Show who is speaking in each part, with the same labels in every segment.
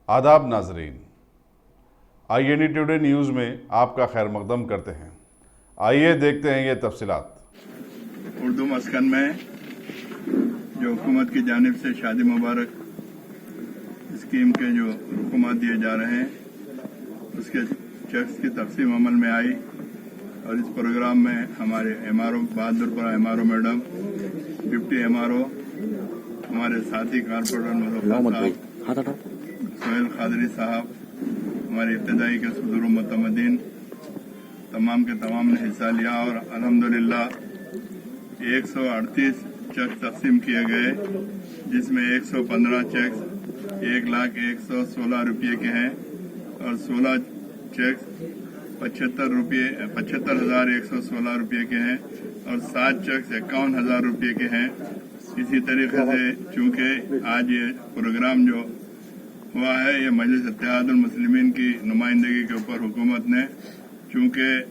Speaker 1: आदाब नाजरीन, INE today news में आपका खैर मकदम करते हैं। आइए देखते हैं ये तफसीलात।
Speaker 2: उर्दू मस्कन में जो हुकूमत की जानिब से शादी मुबारक स्कीम के जो रुकूमात दिए जा रहे हैं उसके चेक्स की तकसीम अमल में आई और इस प्रोग्राम में हमारे MRO Bahadurpura MRO madam, deputy MRO, हमारे साथी कारपोरेटर मुजफ्फर साहब, सोहेल खादरी साहब, हमारे इब्तदाई के सदर मुतमदीन तमाम के तमाम ने हिस्सा लिया और अल्हम्दुलिल्लाह 138 चेक तकसीम किए गए, जिसमें 115 चेक 1,01,16 रुपये के हैं और 16 चेक 75,116 रुपये के हैं और 7 चेक 51,000 रुपये के हैं। इसी तरीके से चूंकि आज ये प्रोग्राम जो हुआ है ये मजलिस इत्तेहादुल मुस्लिमीन की नुमाइंदगी के ऊपर हुकूमत ने चूंकि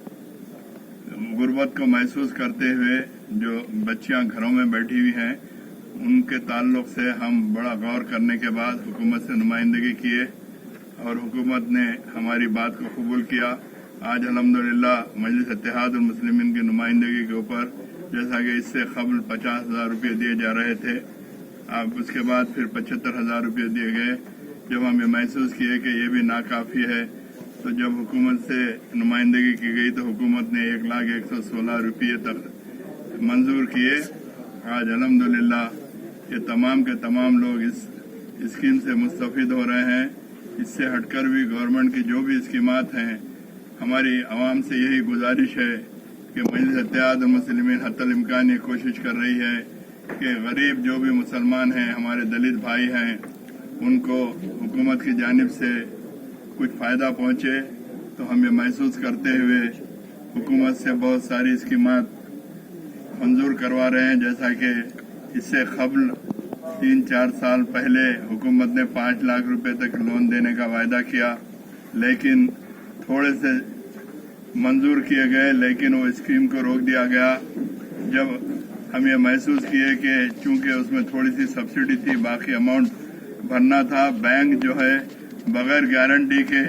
Speaker 2: गुर्बत को महसूस करते हुए जो बच्चियां घरों में बैठी हुई हैं उनके ताल्लुक से हम बड़ा गौर करने के बाद हुकूमत से नुमाइंदगी किए और हुकूमत ने हमारी बात को कबूल किया। आज अल्हम्दुलिल्लाह मजलिस इत्तेहादुल मुस्लिमीन की नुमाइंदगी के ऊपर जैसा कि इससे कबल 50,000 रुपये दिए जा रहे थे, अब उसके बाद फिर 75,000 रुपये दिए गए। जब हम ये महसूस किए कि ये भी नाकाफी है तो जब हुकूमत से नुमाइंदगी की गई तो हुकूमत ने 1,01,16 रुपये तक मंजूर किए। आज अल्हम्दुलिल्लाह ये तमाम के तमाम लोग इस स्कीम से मुस्तफिद हो रहे हैं। इससे हटकर भी गवर्नमेंट की जो भी स्कीमात हैं, हमारी आवाम से यही गुजारिश है कि मजलिस इत्तेहादुल मुस्लिमीन हत्तल इम्कान ये कोशिश कर रही है कि गरीब जो भी मुसलमान हैं, हमारे दलित भाई हैं, उनको हुकूमत की जानिब से कुछ फ़ायदा पहुंचे। तो हम ये महसूस करते हुए हुकूमत से बहुत सारी स्कीमात मंजूर करवा रहे हैं। जैसा कि इससे कबल 3-4 साल पहले हुकूमत ने 5 लाख रुपए तक लोन देने का वायदा किया, लेकिन थोड़े से मंजूर किए गए, लेकिन वो स्कीम को रोक दिया गया। जब हम ये महसूस किए कि चूंकि उसमें थोड़ी सी सब्सिडी थी, बाकी अमाउंट भरना था, बैंक जो है बगैर गारंटी के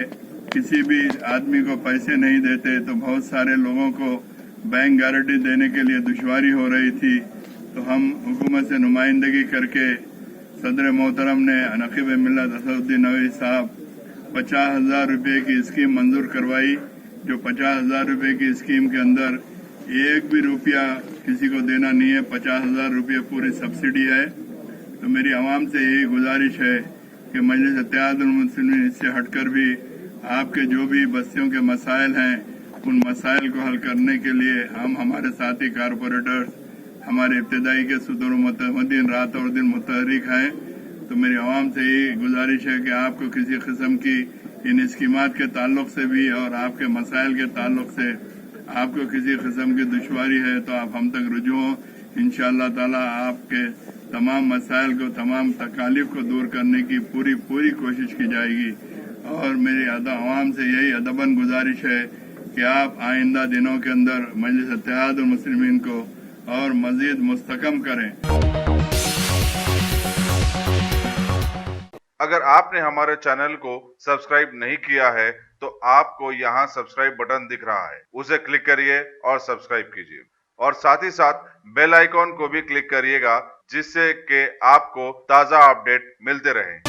Speaker 2: किसी भी आदमी को पैसे नहीं देते, तो बहुत सारे लोगों को बैंक गारंटी देने के लिए दुश्वारी हो रही थी। तो हम हुकूमत से नुमाइंदगी करके सदर मोहतरम ने नकीब मिल्लत असदुद्दीन नवी साहब 50,000 रुपये की स्कीम मंजूर करवाई, जो 50,000 रुपये की स्कीम के अंदर एक भी रुपया किसी को देना नहीं है, 50,000 रुपये पूरी सब्सिडी है। तो मेरी आवाम से यही गुजारिश है कि मजलिस इत्तेहादुल मुस्लिमीन इससे हटकर भी आपके जो भी बस्तियों के मसाइल हैं उन मसाइल को हल करने के लिए हम हमारे साथी कारपोरेटर्स, हमारे इब्तदाई के सदर मुतमदीन रात और दिन मुतहरिक हैं। तो मेरी आवाम से यही गुजारिश है कि आपको किसी किस्म की इन स्कीमात के ताल्लुक से भी और आपके मसाइल के ताल्लुक से आपको किसी किस्म की दुश्वारी है तो आप हम तक रुजू हो। इंशाअल्लाह ताला आपके तमाम मसाइल को, तमाम तकालीफ को दूर करने की पूरी कोशिश की जाएगी। और मेरी आवाम से यही अदबन गुजारिश है कि आप आइंदा दिनों के अंदर मजलिस इत्तेहादुल मुस्लिमीन को और मजीद मुस्तकम करें।
Speaker 1: अगर आपने हमारे चैनल को सब्सक्राइब नहीं किया है तो आपको यहाँ सब्सक्राइब बटन दिख रहा है, उसे क्लिक करिए और सब्सक्राइब कीजिए और साथ ही साथ बेल आइकॉन को भी क्लिक करिएगा, जिससे कि आपको ताज़ा अपडेट मिलते रहें।